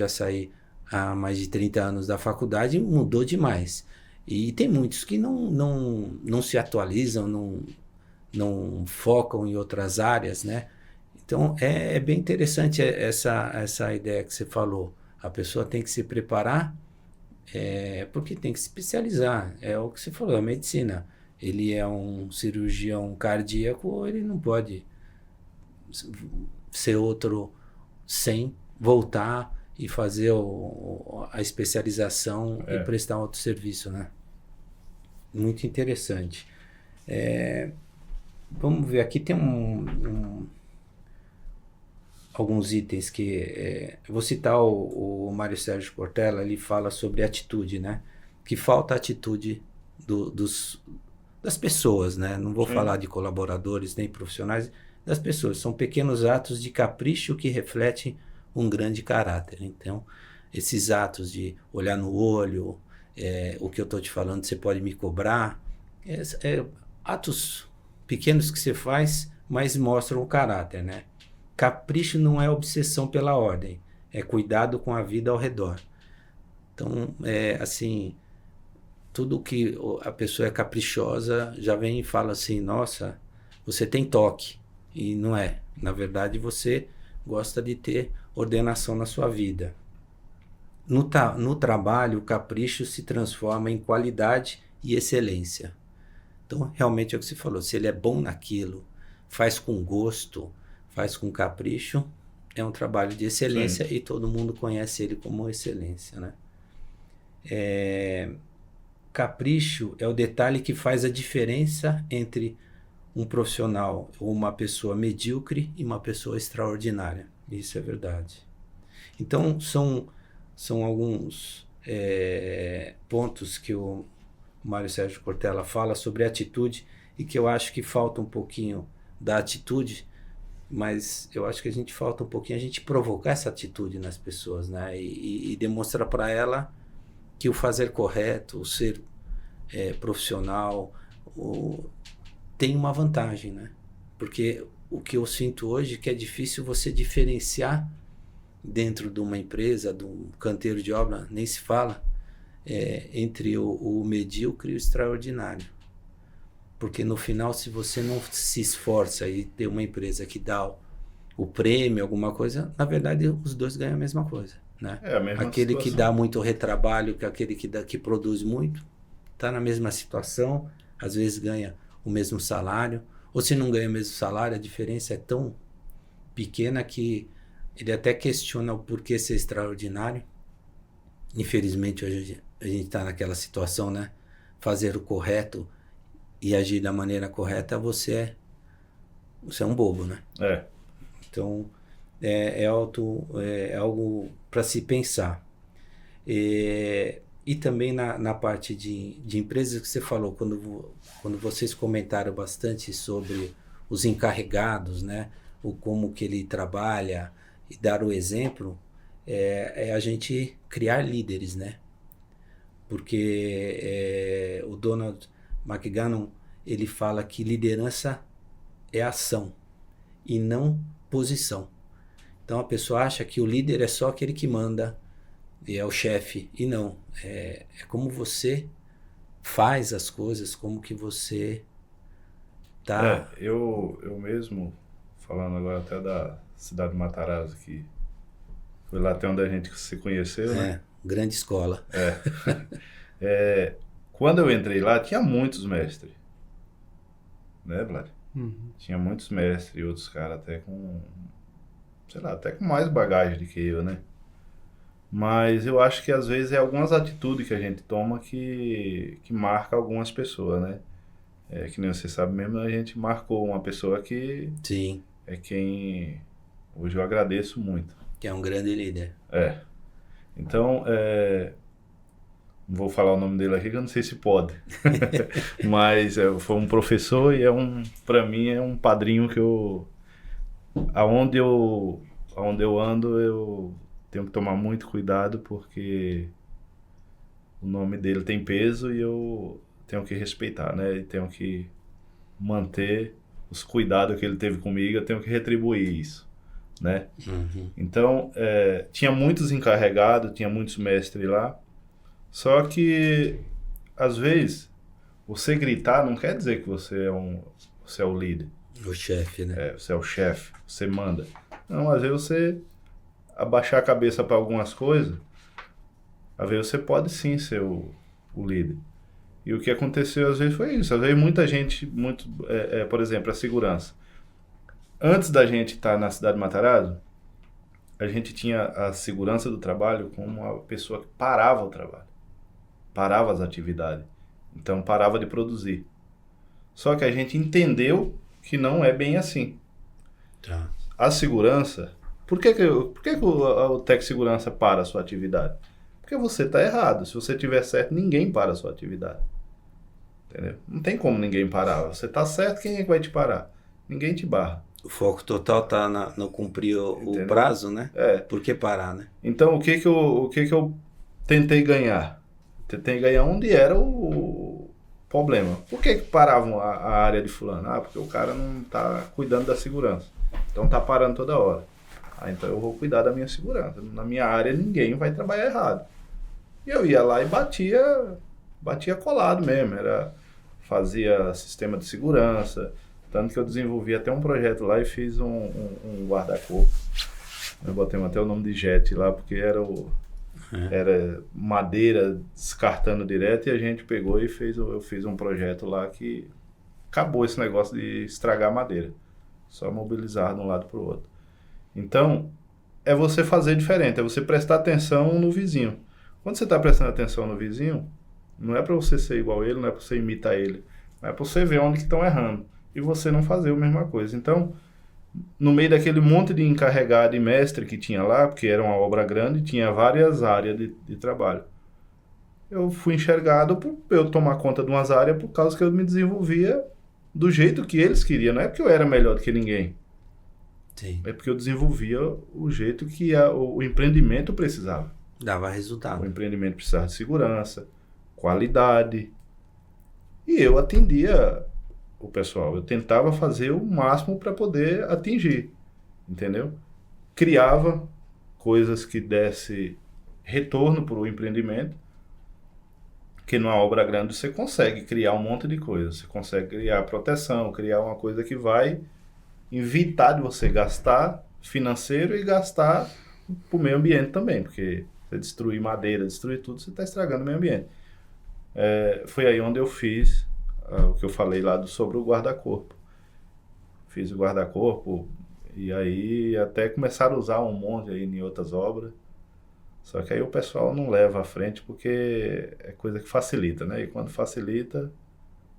já saí há mais de 30 anos da faculdade, mudou demais. E tem muitos que não se atualizam, não focam em outras áreas, né? Então, é bem interessante essa ideia que você falou. A pessoa tem que se preparar, porque tem que se especializar. É o que você falou, a medicina. Ele é um cirurgião cardíaco, ele não pode ser outro sem voltar e fazer a especialização e prestar outro serviço, né? Muito interessante. Vamos ver, aqui tem alguns itens que... eu vou citar o Mário Sérgio Cortella, ele fala sobre atitude, né? Que falta atitude das pessoas, né? Não vou falar de colaboradores nem profissionais, das pessoas. São pequenos atos de capricho que refletem um grande caráter. Então, esses atos de olhar no olho, o que eu estou te falando, você pode me cobrar, atos pequenos que você faz, mas mostram o caráter, né? Capricho não é obsessão pela ordem, é cuidado com a vida ao redor. Então, assim, tudo que a pessoa é caprichosa já vem e fala assim, nossa, você tem toque. E não é. Na verdade, você gosta de ter ordenação na sua vida. No trabalho, o capricho se transforma em qualidade e excelência. Então, realmente é o que você falou. Se ele é bom naquilo, faz com gosto, faz com capricho, é um trabalho de excelência. Sim. E todo mundo conhece ele como excelência, né? Capricho é o detalhe que faz a diferença entre um profissional ou uma pessoa medíocre e uma pessoa extraordinária. Isso é verdade. Então, são alguns pontos que o Mário Sérgio Cortella fala sobre atitude e que eu acho que falta um pouquinho da atitude, mas eu acho que a gente falta um pouquinho a gente provocar essa atitude nas pessoas, né? E demonstrar para ela que o fazer correto, o ser profissional, tem uma vantagem, né? Porque o que eu sinto hoje é que é difícil você diferenciar dentro de uma empresa, de um canteiro de obra, nem se fala, entre o medíocre e o extraordinário. Porque no final, se você não se esforça e tem uma empresa que dá o prêmio, alguma coisa, na verdade os dois ganham a mesma coisa, né? A mesma aquele situação. Que dá muito retrabalho, que aquele que produz muito, está na mesma situação, às vezes ganha o mesmo salário, ou se não ganha o mesmo salário, a diferença é tão pequena que ele até questiona o porquê ser extraordinário. Infelizmente hoje a gente está naquela situação, né? Fazer o correto e agir da maneira correta, você é um bobo, né? Então é algo para se pensar. E também na parte de empresas que você falou, quando vocês comentaram bastante sobre os encarregados, né? Como que ele trabalha e dar o exemplo, a gente criar líderes, né? Porque o Donald McGannon, ele fala que liderança é ação e não posição. Então a pessoa acha que o líder é só aquele que manda e é o chefe, e não, é como você faz as coisas, como que você tá... Eu mesmo, falando agora até da cidade de Matarazzo, que foi lá até onde a gente se conheceu, né? Grande escola. Quando eu entrei lá, tinha muitos mestres, né, Vlad? Tinha muitos mestres e outros caras até com, sei lá, até com mais bagagem do que eu, né? Mas eu acho que às vezes é algumas atitudes que a gente toma que marca algumas pessoas, né? Que nem você sabe mesmo, a gente marcou uma pessoa que... Sim. É quem hoje eu agradeço muito. Que é um grande líder. Então, não vou falar o nome dele aqui que eu não sei se pode. Mas foi um professor e para mim é um padrinho que aonde eu ando, eu tenho que tomar muito cuidado porque o nome dele tem peso e eu tenho que respeitar, né? E tenho que manter os cuidados que ele teve comigo, eu tenho que retribuir isso. né? Uhum. Então, tinha muitos encarregados, tinha muitos mestres lá, só que, às vezes, você gritar não quer dizer que você é o líder, O chefe, né? você é o chefe, você manda. Não, às vezes você abaixar a cabeça para algumas coisas, às vezes você pode sim ser o líder. E o que aconteceu às vezes foi isso. Às vezes muita gente, por exemplo, a segurança. Antes da gente estar na cidade de Matarazzo, a gente tinha a segurança do trabalho como uma pessoa que parava o trabalho, parava as atividades, então parava de produzir. Só que a gente entendeu que não é bem assim. Tá. A segurança, por que o Tec Segurança para a sua atividade? Porque você está errado. Se você estiver certo, ninguém para a sua atividade. Entendeu? Não tem como ninguém parar. Você está certo, quem é que vai te parar? Ninguém te barra. O foco total tá no cumprir o prazo, né? Por que parar, né? Então, o que que eu tentei ganhar? Tentei ganhar onde era o problema. Por que paravam a área de fulano? Ah, porque o cara não está cuidando da segurança. Então tá parando toda hora. Então eu vou cuidar da minha segurança. Na minha área ninguém vai trabalhar errado. E eu ia lá e batia colado mesmo. Fazia sistema de segurança. Tanto que eu desenvolvi até um projeto lá e fiz um guarda-corpo. Eu botei até o nome de Jet lá, porque era madeira descartando direto, e a gente pegou e eu fiz um projeto lá que acabou esse negócio de estragar madeira. Só mobilizar de um lado para o outro. Então, é você fazer diferente, é você prestar atenção no vizinho. Quando você está prestando atenção no vizinho, não é para você ser igual a ele, não é para você imitar ele, é para você ver onde que estão errando e você não fazer a mesma coisa. Então, no meio daquele monte de encarregado e mestre que tinha lá, porque era uma obra grande, tinha várias áreas de trabalho. Eu fui enxergado por eu tomar conta de umas áreas por causa que eu me desenvolvia do jeito que eles queriam. Não é porque eu era melhor do que ninguém. Sim. É porque eu desenvolvia o jeito que o empreendimento precisava. Dava resultado. O empreendimento precisava de segurança, qualidade. E eu atendia o pessoal. Eu tentava fazer o máximo para poder atingir. Entendeu? Criava coisas que desse retorno para o empreendimento. Porque numa obra grande você consegue criar um monte de coisa. Você consegue criar proteção, criar uma coisa que vai evitar de você gastar financeiro e gastar para o meio ambiente também. Porque você destruir madeira, destruir tudo, você está estragando o meio ambiente. Foi aí onde eu fiz o que eu falei lá sobre o guarda-corpo. Fiz o guarda-corpo e aí até começaram a usar um monte aí em outras obras. Só que aí o pessoal não leva à frente porque é coisa que facilita, né? E quando facilita,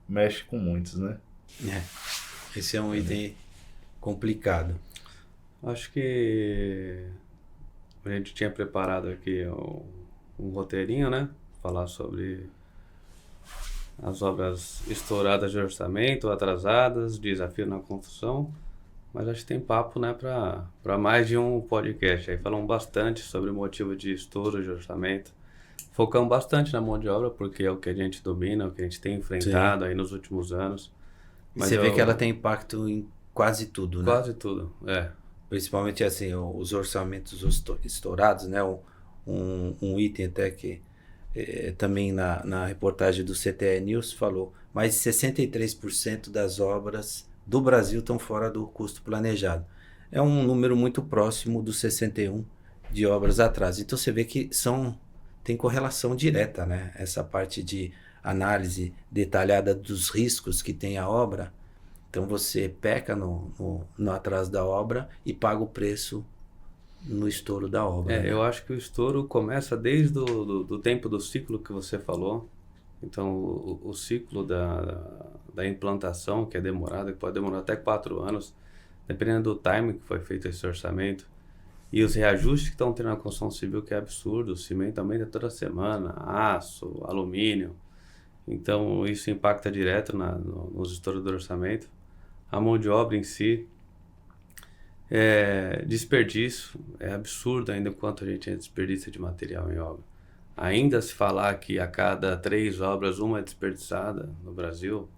mexe com muitos, né? Esse é um item complicado. Acho que a gente tinha preparado aqui um roteirinho, né? Falar sobre as obras estouradas de orçamento, atrasadas, desafio na construção. Mas acho que tem papo, né, para mais de um podcast. Aí falamos bastante sobre o motivo de estouro de orçamento. Focamos bastante na mão de obra, porque é o que a gente domina, é o que a gente tem enfrentado aí nos últimos anos. Mas você vê que ela tem impacto em quase tudo, né? Quase tudo, Principalmente assim, os orçamentos estourados, né? Um item até que também na reportagem do CTE News falou, mais de 63% das obras do Brasil estão fora do custo planejado. É um número muito próximo dos 61% de obras atrás. Então você vê que tem correlação direta, né? Essa parte de análise detalhada dos riscos que tem a obra. Então você peca no atraso da obra e paga o preço no estouro da obra. Né? Eu acho que o estouro começa desde do tempo do ciclo que você falou. Então o ciclo da implantação, que é demorado, que pode demorar até 4 anos, dependendo do time que foi feito esse orçamento. E os reajustes que estão tendo na construção civil, que é absurdo. O cimento aumenta toda semana, aço, alumínio. Então isso impacta direto nos estouros do orçamento. A mão de obra em si, desperdício, é absurdo ainda o quanto a gente desperdiça de material em obra. Ainda se falar que a cada 3 obras, uma é desperdiçada no Brasil,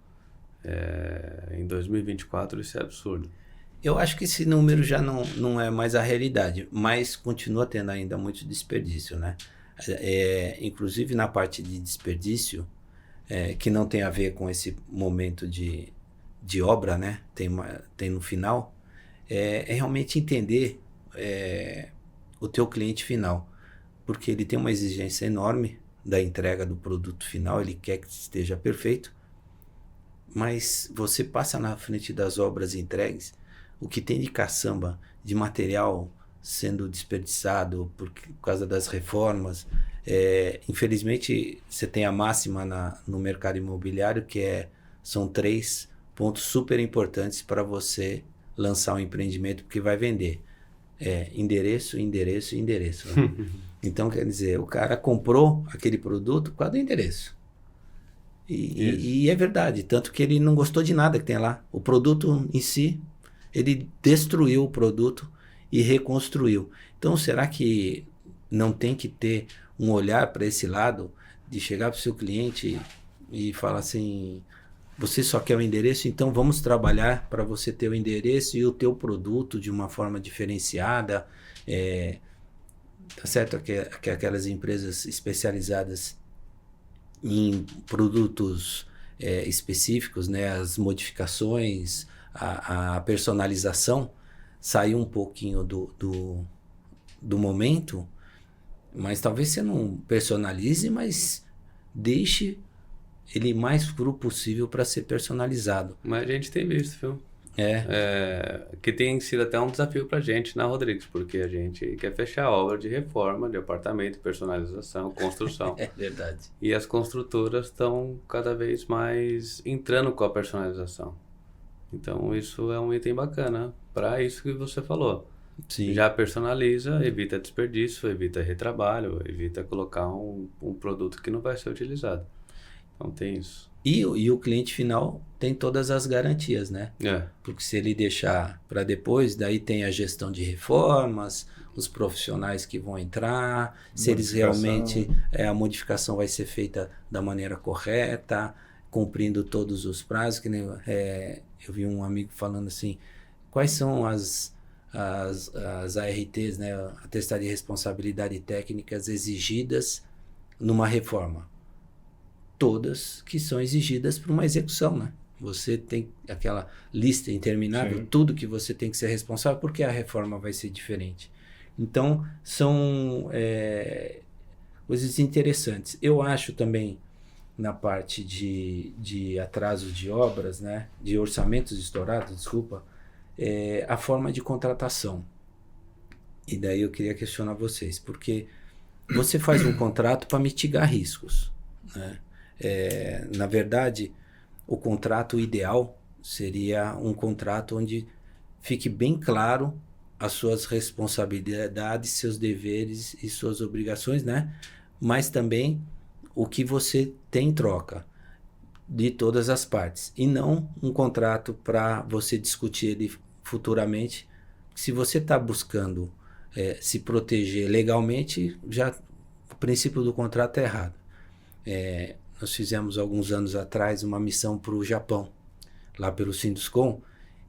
em 2024 isso é absurdo. Eu acho que esse número já não é mais a realidade, mas continua tendo ainda muito desperdício, né? Inclusive na parte de desperdício, que não tem a ver com esse momento de obra, né? Tem no final, é realmente entender o teu cliente final, porque ele tem uma exigência enorme da entrega do produto final, ele quer que esteja perfeito, mas você passa na frente das obras entregues, o que tem de caçamba, de material sendo desperdiçado por causa das reformas. Infelizmente, você tem a máxima no mercado imobiliário, que são 3 pontos super importantes para você lançar um empreendimento que vai vender. Endereço, endereço e endereço. Né? Então, quer dizer, o cara comprou aquele produto por causa do endereço. E é verdade, tanto que ele não gostou de nada que tem lá. O produto em si, ele destruiu o produto e reconstruiu. Então, será que não tem que ter um olhar para esse lado de chegar para o seu cliente e falar assim, você só quer o endereço, então vamos trabalhar para você ter o endereço e o teu produto de uma forma diferenciada. Tá certo que aquelas empresas especializadas em produtos específicos, né, as modificações, a personalização, saiu um pouquinho do momento, mas talvez você não personalize, mas deixe ele mais cru possível para ser personalizado. Mas a gente tem visto, viu? Que tem sido até um desafio pra gente na Rodrigues, porque a gente quer fechar obra de reforma, de apartamento, personalização, construção. É verdade. E as construtoras estão cada vez mais entrando com a personalização. Então isso é um item bacana para isso que você falou. Sim. Já personaliza, evita desperdício, evita retrabalho, evita colocar um produto que não vai ser utilizado. Então tem isso. E o cliente final tem todas as garantias, né? Porque se ele deixar para depois, daí tem a gestão de reformas, os profissionais que vão entrar, se eles realmente a modificação vai ser feita da maneira correta, cumprindo todos os prazos. Que nem, eu vi um amigo falando assim, quais são as ARTs, né? Atestado de responsabilidade técnicas exigidas numa reforma. Todas que são exigidas para uma execução, né? Você tem aquela lista interminável, sim, tudo que você tem que ser responsável, porque a reforma vai ser diferente. Então, são coisas interessantes. Eu acho também, na parte de atraso de obras, né? De orçamentos estourados, desculpa, a forma de contratação. E daí eu queria questionar vocês, porque você faz um contrato para mitigar riscos, né? Na verdade, o contrato ideal seria um contrato onde fique bem claro as suas responsabilidades, seus deveres e suas obrigações, né? Mas também o que você tem em troca de todas as partes. E não um contrato para você discutir ele futuramente. Se você está buscando se proteger legalmente, já o princípio do contrato é errado. Nós fizemos alguns anos atrás uma missão para o Japão, lá pelo Sinduscom,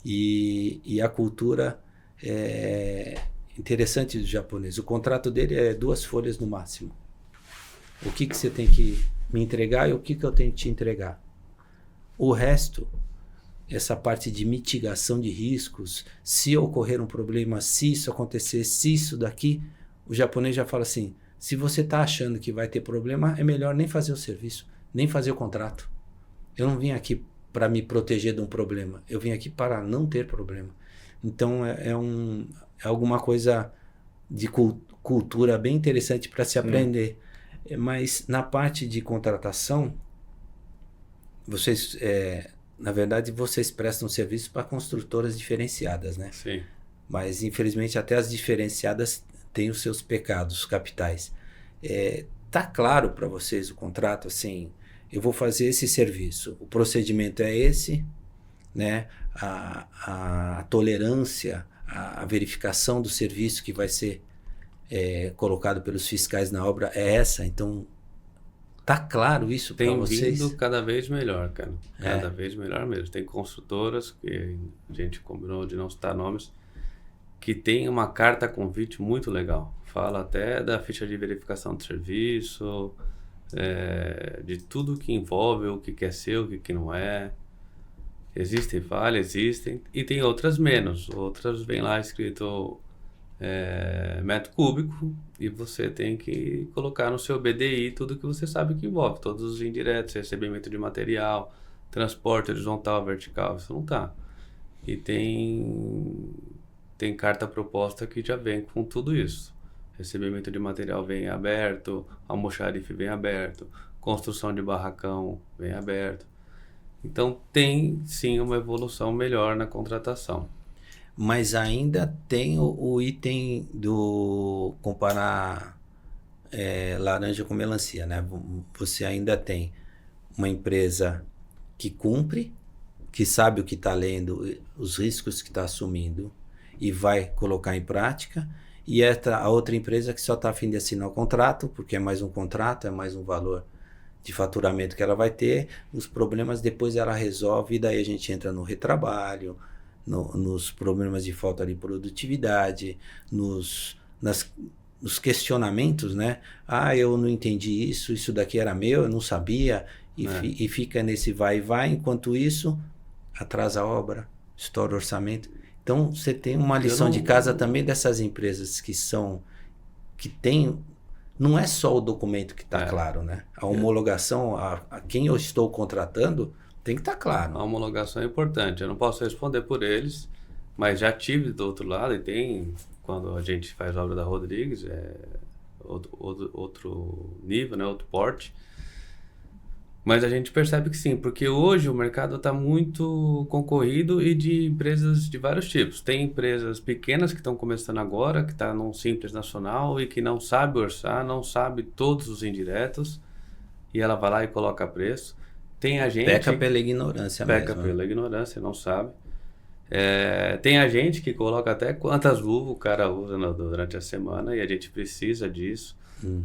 e a cultura é interessante do japonês. O contrato dele é 2 folhas no máximo. O que você tem que me entregar e o que eu tenho que te entregar. O resto, essa parte de mitigação de riscos, se ocorrer um problema, se isso acontecer, se isso daqui, o japonês já fala assim, se você está achando que vai ter problema, é melhor nem fazer o serviço, nem fazer o contrato. Eu não vim aqui para me proteger de um problema, eu vim aqui para não ter problema. Então é alguma coisa de cultura bem interessante para se aprender. Mas na parte de contratação, vocês, na verdade, vocês prestam serviço para construtoras diferenciadas, né? Sim. Mas infelizmente até as diferenciadas têm os seus pecados capitais. Tá claro para vocês o contrato, assim, eu vou fazer esse serviço, o procedimento é esse, né? A tolerância, a verificação do serviço que vai ser colocado pelos fiscais na obra é essa, então Tá claro isso para Tem vocês? vindo cada vez melhor, cara. Cada vez melhor mesmo. Tem construtoras, que a gente combinou de não citar nomes, que tem uma carta convite muito legal. Fala até da ficha de verificação de serviço, de tudo que envolve o que é seu, o que não é. Existem falhas, existem, e tem outras menos. Outras vem lá escrito metro cúbico, e você tem que colocar no seu BDI tudo que você sabe que envolve, todos os indiretos, recebimento de material, transporte horizontal, vertical, isso não tá. E tem carta proposta que já vem com tudo isso. Recebimento de material vem aberto, almoxarife vem aberto, construção de barracão vem aberto. Então tem sim uma evolução melhor na contratação. Mas ainda tem o item do comparar laranja com melancia, né? Você ainda tem uma empresa que cumpre, que sabe o que está lendo, os riscos que está assumindo e vai colocar em prática, e a outra empresa que só está a fim de assinar o contrato, porque é mais um contrato, é mais um valor de faturamento que ela vai ter, os problemas depois ela resolve, e daí a gente entra no retrabalho, nos problemas de falta de produtividade, nos questionamentos, né? Eu não entendi isso daqui era meu, eu não sabia, e fica nesse vai e vai, enquanto isso atrasa a obra, estoura o orçamento. Então você tem uma lição de casa também dessas empresas que tem, não é só o documento que está claro, né? A homologação, a quem eu estou contratando, tem que estar claro. A homologação é importante. Eu não posso responder por eles, mas já tive do outro lado, e tem, quando a gente faz obra da Rodrigues, outro nível, né? Outro porte. Mas a gente percebe que sim, porque hoje o mercado está muito concorrido e de empresas de vários tipos. Tem empresas pequenas que estão começando agora, que está num Simples Nacional e que não sabe orçar, não sabe todos os indiretos, e ela vai lá e coloca preço. Tem a gente... Peca pela ignorância mesmo. Peca pela ignorância, não sabe. Tem a gente que coloca até quantas luvas o cara usa durante a semana, e a gente precisa disso.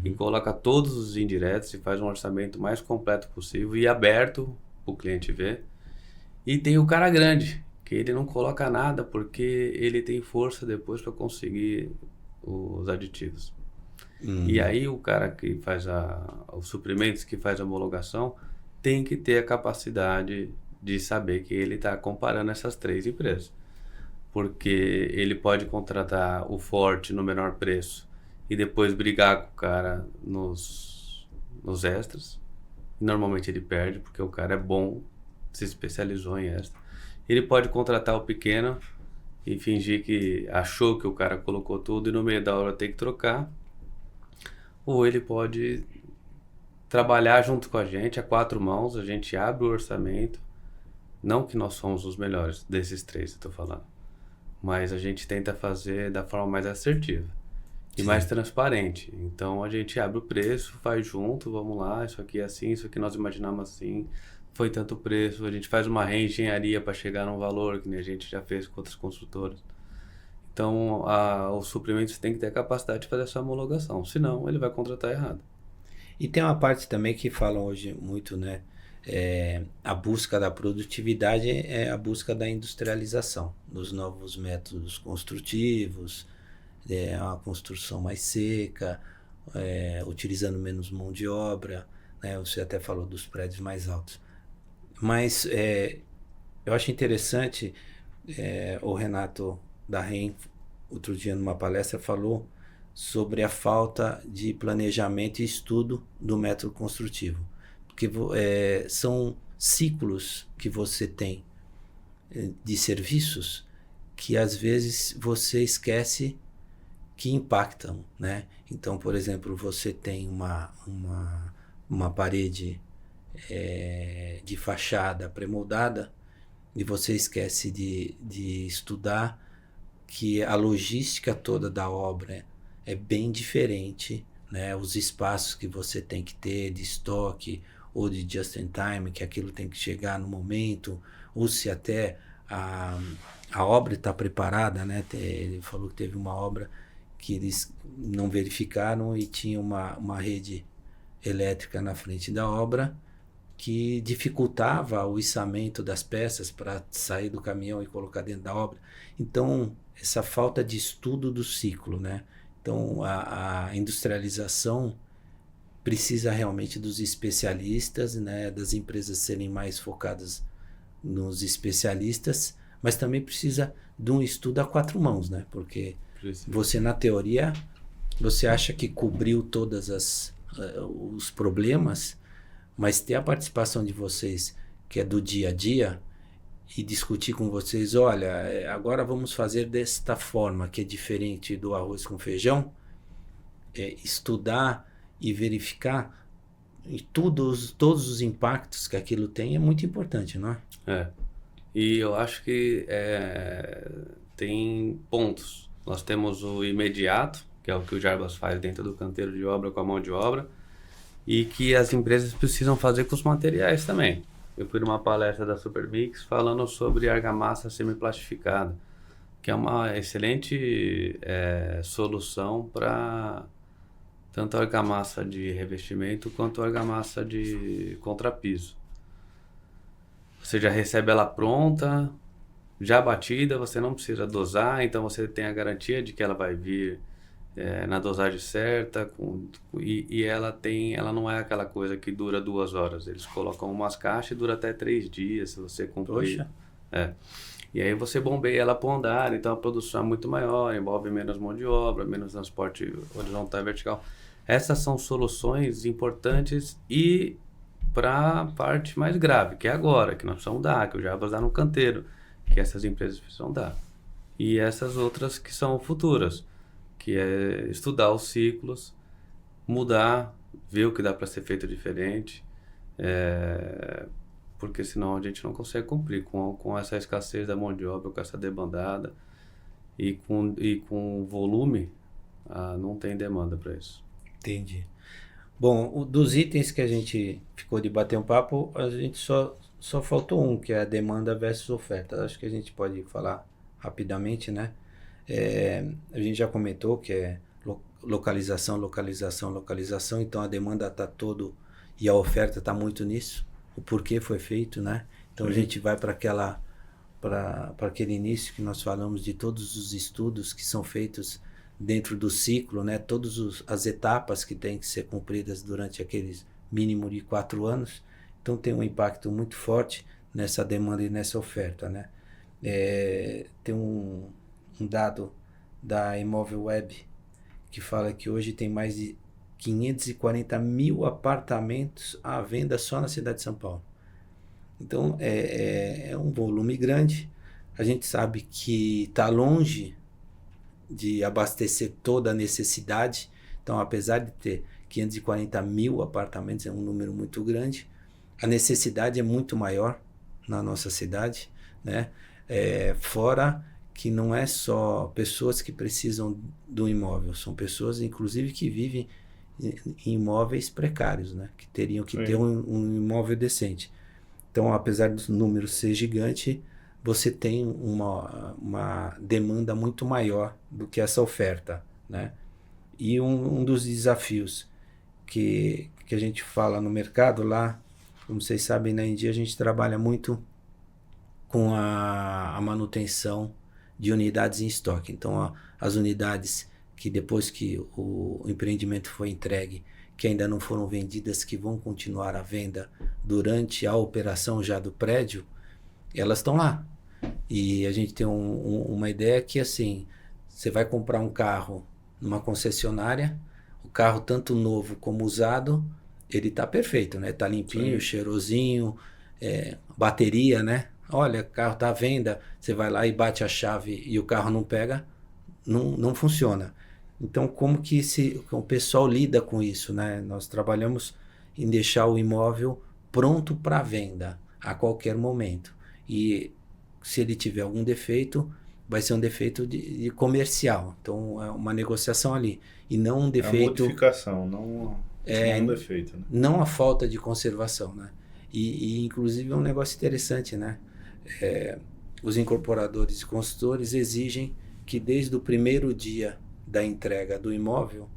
E coloca todos os indiretos e faz um orçamento mais completo possível e aberto para o cliente ver. E tem o cara grande, que ele não coloca nada porque ele tem força depois para conseguir os aditivos. E aí o cara que faz os suprimentos, que faz a homologação, tem que ter a capacidade de saber que ele está comparando essas três empresas. Porque ele pode contratar o forte no menor preço e depois brigar com o cara nos extras. Normalmente ele perde, porque o cara é bom, se especializou em extra. Ele pode contratar o pequeno e fingir que achou que o cara colocou tudo e no meio da hora tem que trocar. Ou ele pode trabalhar junto com a gente, a quatro mãos, a gente abre o orçamento. Não que nós somos os melhores desses três, eu estou falando. Mas a gente tenta fazer da forma mais assertiva. E mais transparente. Então a gente abre o preço, faz junto, vamos lá, isso aqui é assim, isso aqui nós imaginamos assim, foi tanto preço, a gente faz uma reengenharia para chegar num valor, que nem a gente já fez com outras construtoras. Então os suprimentos têm que ter a capacidade de fazer essa homologação, senão ele vai contratar errado. E tem uma parte também que falam hoje muito, né? A busca da produtividade é a busca da industrialização, dos novos métodos construtivos, uma construção mais seca, utilizando menos mão de obra, né? Você até falou dos prédios mais altos. Mas eu acho interessante, o Renato da REM, outro dia numa palestra, falou sobre a falta de planejamento e estudo do método construtivo. Porque são ciclos que você tem de serviços que às vezes você esquece que impactam, né? Então, por exemplo, você tem uma parede de fachada pré-moldada e você esquece de estudar que a logística toda da obra é bem diferente, né? Os espaços que você tem que ter de estoque ou de just in time, que aquilo tem que chegar no momento, ou se até a obra está preparada, né? Ele falou que teve uma obra que eles não verificaram e tinha uma rede elétrica na frente da obra, que dificultava o içamento das peças para sair do caminhão e colocar dentro da obra. Então, essa falta de estudo do ciclo, né? Então, a industrialização precisa realmente dos especialistas, né? Das empresas serem mais focadas nos especialistas, mas também precisa de um estudo a 4 mãos, né? Porque você, na teoria, você acha que cobriu todas os problemas, mas ter a participação de vocês, que é do dia a dia, e discutir com vocês, olha, agora vamos fazer desta forma, que é diferente do arroz com feijão, estudar e verificar todos os impactos que aquilo tem é muito importante, não é? E eu acho que tem pontos. Nós temos o imediato, que é o que o Jarbas faz dentro do canteiro de obra com a mão de obra, e que as empresas precisam fazer com os materiais também. Eu fui numa palestra da Supermix falando sobre argamassa semiplastificada, que é uma excelente solução para tanto argamassa de revestimento quanto argamassa de contrapiso. Você já recebe ela pronta, já batida, você não precisa dosar, então você tem a garantia de que ela vai vir na dosagem certa, e ela não é aquela coisa que dura 2 horas. Eles colocam umas caixas e dura até 3 dias, se você cumprir. Poxa. E aí você bombeia ela para o andar, então a produção é muito maior, envolve menos mão de obra, menos transporte horizontal e vertical. Essas são soluções importantes, e para a parte mais grave, que é agora, que nós precisamos dar, que o Jarbas dá no canteiro, que essas empresas precisam dar. E essas outras que são futuras, que é estudar os ciclos, mudar, ver o que dá para ser feito diferente, porque senão a gente não consegue cumprir com essa escassez da mão de obra, com essa debandada, e com volume, não tem demanda para isso. Entendi. Bom, dos itens que a gente ficou de bater um papo, a gente só faltou um, que é a demanda versus oferta. Acho que a gente pode falar rapidamente, né? A gente já comentou que é localização, então a demanda está todo e a oferta está muito nisso, o porquê foi feito, né? Então a gente vai para aquele início que nós falamos de todos os estudos que são feitos dentro do ciclo, né? Todas as etapas que têm que ser cumpridas durante aqueles mínimo de 4 anos, então tem um impacto muito forte nessa demanda e nessa oferta, né? Tem um dado da Imóvel Web que fala que hoje tem mais de 540 mil apartamentos à venda só na cidade de São Paulo. Então é um volume grande. A gente sabe que está longe de abastecer toda a necessidade. Então, apesar de ter 540 mil apartamentos, é um número muito grande, a necessidade é muito maior na nossa cidade, né? Fora que não é só pessoas que precisam do imóvel, são pessoas, inclusive, que vivem em imóveis precários, né? Que teriam que ter um imóvel decente. Então, apesar do número ser gigante, você tem uma demanda muito maior do que essa oferta, né? E um dos desafios que a gente fala no mercado lá, como vocês sabem, na India a gente trabalha muito com a manutenção de unidades em estoque. Então, as unidades que depois que o empreendimento foi entregue, que ainda não foram vendidas, que vão continuar a venda durante a operação já do prédio, elas estão lá. E a gente tem uma ideia que, assim, você vai comprar um carro numa concessionária, o carro tanto novo como usado, ele está perfeito, né? Está limpinho, cheirosinho, bateria, né? Olha, o carro está à venda, você vai lá e bate a chave e o carro não pega, não funciona. Então, como que o pessoal lida com isso, né? Nós trabalhamos em deixar o imóvel pronto para venda a qualquer momento. E se ele tiver algum defeito, vai ser um defeito de comercial. Então, é uma negociação ali. E não um defeito... É uma modificação, não um defeito. Né? Não a falta de conservação, né? E inclusive, é um negócio interessante, né? Os incorporadores e consultores exigem que desde o primeiro dia da entrega do imóvel,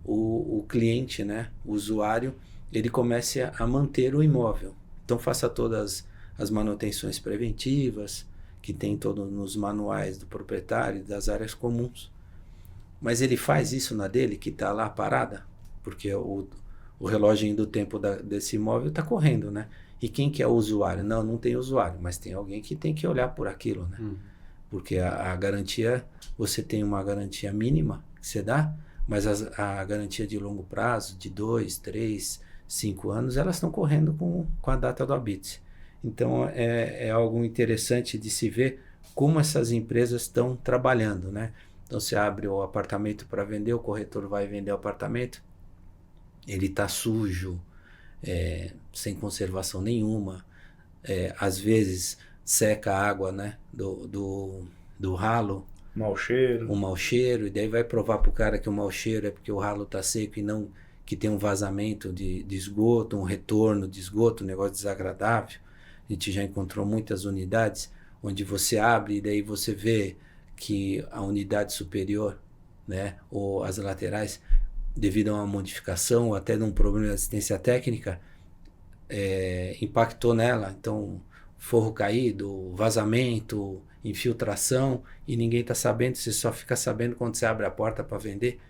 o cliente, né, o usuário, ele comece a manter o imóvel. Então faça todas as manutenções preventivas, que tem todos nos manuais do proprietário, das áreas comuns. Mas ele faz isso na dele, que está lá parada, porque o reloginho do tempo desse imóvel está correndo, né? E quem que é o usuário? Não tem usuário, mas tem alguém que tem que olhar por aquilo, né? Porque a garantia, você tem uma garantia mínima que você dá, mas a garantia de longo prazo, de 2, 3, 5 anos, elas estão correndo com a data do habite. Então é algo interessante de se ver como essas empresas estão trabalhando, né? Então você abre o apartamento para vender, o corretor vai vender o apartamento, ele está sujo, sem conservação nenhuma, às vezes seca a água, né, do ralo, Mau cheiro. um mau cheiro, e daí vai provar para o cara que o mau cheiro é porque o ralo está seco e não que tem um vazamento de esgoto, um retorno de esgoto, um negócio desagradável. A gente já encontrou muitas unidades onde você abre e daí você vê que a unidade superior, né, ou as laterais, devido a uma modificação ou até de um problema de assistência técnica, impactou nela. Então, forro caído, vazamento, infiltração, e ninguém está sabendo, você só fica sabendo quando você abre a porta para vender.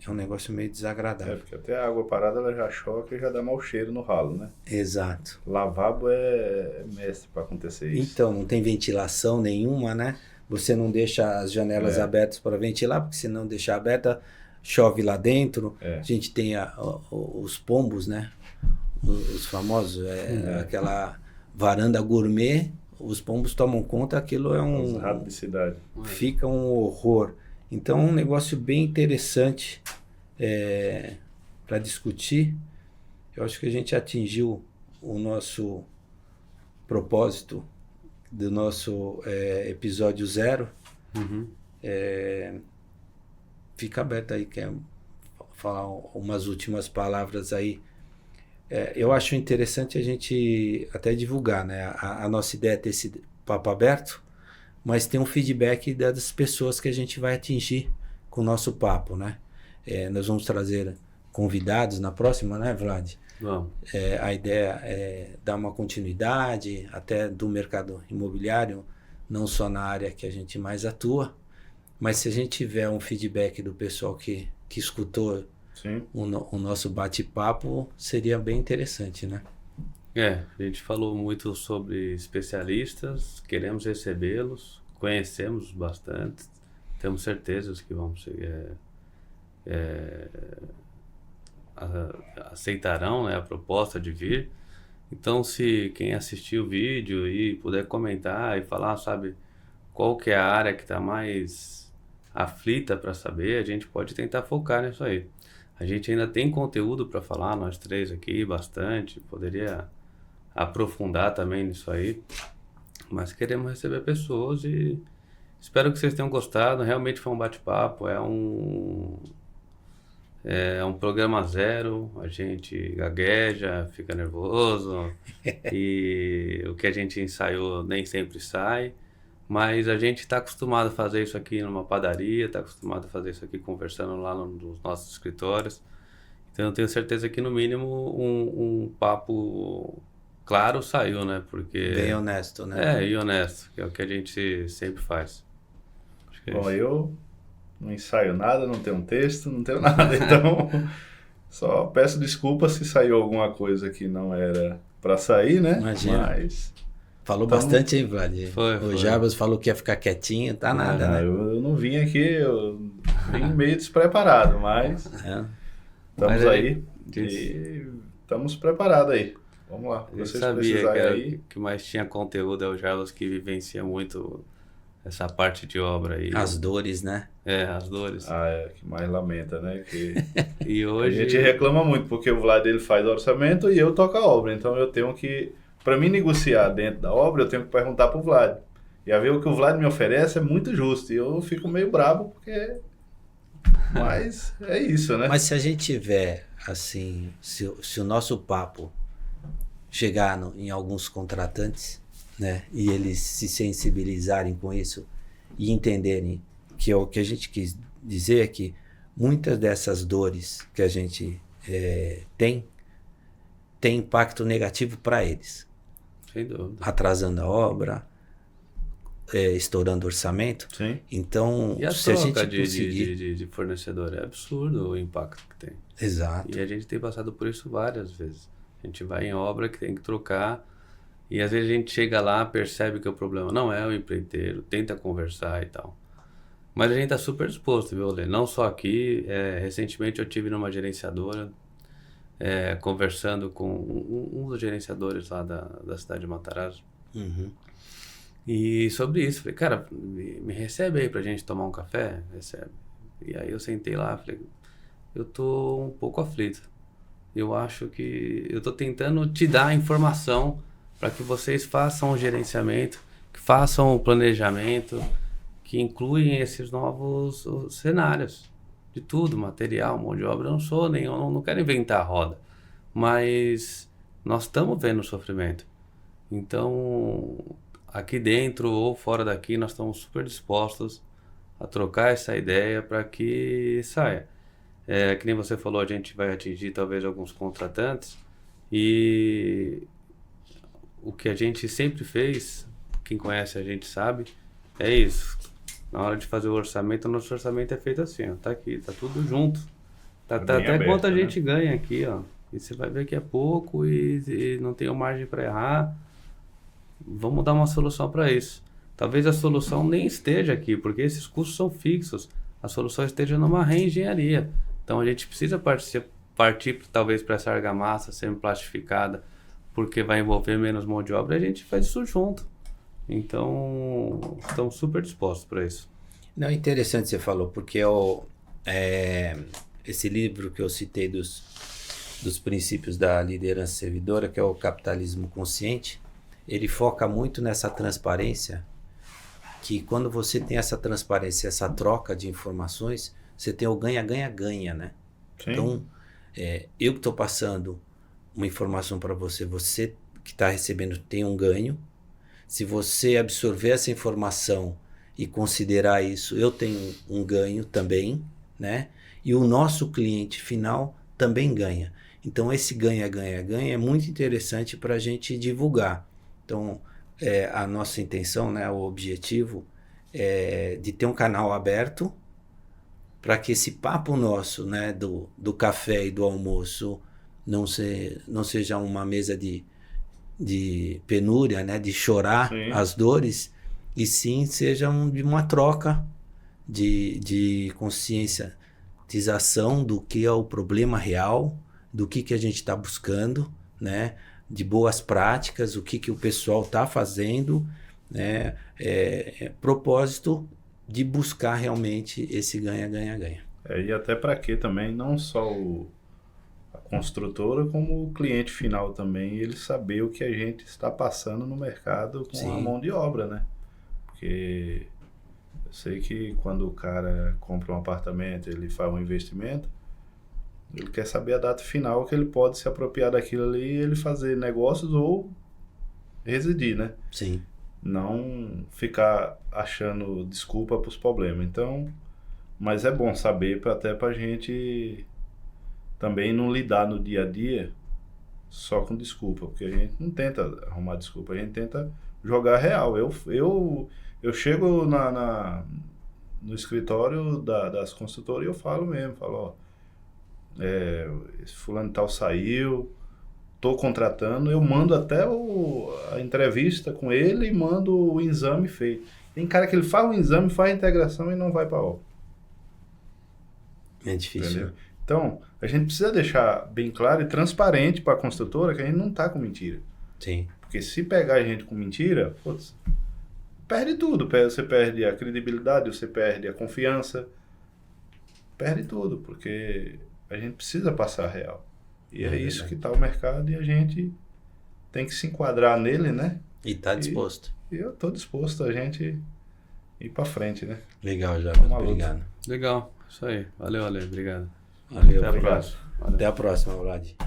É um negócio meio desagradável. Porque até a água parada ela já choca e já dá mau cheiro no ralo, né? Exato. Lavabo é mestre para acontecer isso. Então, não tem ventilação nenhuma, né? Você não deixa as janelas abertas para ventilar, porque se não deixar aberta, chove lá dentro. A gente tem os pombos, né? Os famosos, aquela varanda gourmet, os pombos tomam conta, aquilo é Os ratos de cidade. Fica um horror. Então é um negócio bem interessante para discutir. Eu acho que a gente atingiu o nosso propósito do nosso episódio 0. Fica aberto aí, quer falar umas últimas palavras aí. Eu acho interessante a gente até divulgar, né? A nossa ideia é ter esse papo aberto, mas tem um feedback das pessoas que a gente vai atingir com o nosso papo, né? Nós vamos trazer convidados na próxima, né, Vlad? Vamos. A ideia é dar uma continuidade até do mercado imobiliário, não só na área que a gente mais atua, mas se a gente tiver um feedback do pessoal que escutou o nosso bate-papo, seria bem interessante, né? A gente falou muito sobre especialistas, queremos recebê-los, conhecemos bastante, temos certezas que vamos aceitarão, né, a proposta de vir. Então, se quem assistiu o vídeo e puder comentar e falar, sabe, qual que é a área que está mais aflita para saber, a gente pode tentar focar nisso aí. A gente ainda tem conteúdo para falar, nós três aqui, bastante, poderia aprofundar também nisso aí, mas queremos receber pessoas e espero que vocês tenham gostado. Realmente foi um bate-papo, é um programa 0, a gente gagueja, fica nervoso e o que a gente ensaiou nem sempre sai, mas a gente está acostumado a fazer isso aqui numa padaria, está acostumado a fazer isso aqui conversando lá nos nossos escritórios, então eu tenho certeza que no mínimo um papo claro saiu, né? Porque bem honesto, né? E honesto, que é o que a gente sempre faz. Bom, eu não ensaio nada, não tenho um texto, não tenho nada, então só peço desculpas se saiu alguma coisa que não era para sair, né? Imagina. Mas falou bastante, hein, Vlad? Foi. Jarbas falou que ia ficar quietinho, tá nada, né? Eu não vim aqui, eu vim meio despreparado, mas estamos aí e estamos preparados aí. Vamos lá, eu vocês sabia precisarem aí. que mais tinha conteúdo é o Jarbas, que vivencia muito essa parte de obra aí. As dores, né? As dores. Que mais lamenta, né? Que e hoje... A gente reclama muito, porque o Vlad ele faz orçamento e eu toco a obra, então eu tenho que, para mim negociar dentro da obra, eu tenho que perguntar pro Vlad. E a ver o que o Vlad me oferece é muito justo, e eu fico meio brabo, porque... Mas é isso, né? Mas se a gente tiver, assim, se o nosso papo chegar em alguns contratantes, né, e eles se sensibilizarem com isso e entenderem que o que a gente quis dizer é que muitas dessas dores que a gente tem impacto negativo para eles. Sem dúvida. Atrasando a obra, estourando orçamento. Sim. Então, E a se a gente troca conseguir... de fornecedor é absurdo o impacto que tem. Exato. E a gente tem passado por isso várias vezes. A gente vai em obra que tem que trocar e às vezes a gente chega lá, percebe que o problema não é o empreiteiro, tenta conversar e tal. Mas a gente está super disposto, viu, Lê? Não só aqui, recentemente eu tive numa gerenciadora, conversando com um dos gerenciadores lá da cidade de Matarazzo. Uhum. E sobre isso, falei, cara, me recebe aí pra gente tomar um café? Recebe. E aí eu sentei lá, falei, eu tô um pouco aflito. Eu acho que eu tô tentando te dar a informação para que vocês façam o gerenciamento, que façam o planejamento, que incluem esses novos cenários de tudo, material, mão de obra. Eu não quero inventar a roda, mas nós estamos vendo o sofrimento. Então, aqui dentro ou fora daqui, nós estamos super dispostos a trocar essa ideia para que saia. Que nem você falou, a gente vai atingir talvez alguns contratantes e o que a gente sempre fez, quem conhece a gente sabe, é isso. Na hora de fazer o orçamento, o nosso orçamento é feito assim, ó, tá aqui, tá tudo junto. Tá até aberto, quanto a né? gente ganha aqui, ó. E você vai ver que é pouco e não tem margem para errar. Vamos dar uma solução para isso. Talvez a solução nem esteja aqui, porque esses custos são fixos. A solução esteja numa reengenharia. Então a gente precisa partir talvez para essa argamassa semi-plastificada, porque vai envolver menos mão de obra, e a gente faz isso junto. Então, estamos super dispostos para isso. Não, interessante você falou, porque esse livro que eu citei dos princípios da liderança servidora, que é o Capitalismo Consciente, ele foca muito nessa transparência, que quando você tem essa transparência, essa troca de informações, você tem o ganha-ganha-ganha, né? Sim. Então, eu que estou passando uma informação para você, você que está recebendo tem um ganho. Se você absorver essa informação e considerar isso, eu tenho um ganho também, né? E o nosso cliente final também ganha. Então, esse ganha-ganha-ganha é muito interessante para a gente divulgar. Então, a nossa intenção, né, o objetivo é de ter um canal aberto para que esse papo nosso, né, do café e do almoço não seja uma mesa de penúria, né, de chorar Sim. as dores, e sim seja de uma troca de conscientização do que é o problema real, do que a gente está buscando, né, de boas práticas, o que o pessoal está fazendo, né, propósito de buscar realmente esse ganha-ganha-ganha. E até para quê também, não só a construtora, como o cliente final também, ele saber o que a gente está passando no mercado com Sim. a mão de obra, né? Porque eu sei que quando o cara compra um apartamento, ele faz um investimento, ele quer saber a data final que ele pode se apropriar daquilo ali e ele fazer negócios ou residir, né? Sim. Não ficar achando desculpa para os problemas. Então, mas é bom saber até para a gente também não lidar no dia a dia só com desculpa, porque a gente não tenta arrumar desculpa, a gente tenta jogar real. Eu chego no escritório das construtoras e eu falo mesmo, ó, esse fulano tal saiu, tô contratando, eu mando até a entrevista com ele e mando o exame feito. Tem cara que ele faz o exame, faz a integração e não vai para obra. É difícil. Entendeu? Então, a gente precisa deixar bem claro e transparente para a construtora que a gente não tá com mentira. Sim. Porque se pegar a gente com mentira, putz, perde tudo. Você perde a credibilidade, você perde a confiança, perde tudo, porque a gente precisa passar a real. E é isso que está o mercado e a gente tem que se enquadrar nele, né? E tá disposto. E eu tô disposto a gente ir para frente, né? Legal, já. Vamos à luta. Obrigado. Legal, isso aí. Valeu, Ale, obrigado. Valeu. Até a Obrigado. próxima. Valeu. Até a próxima, Vlad.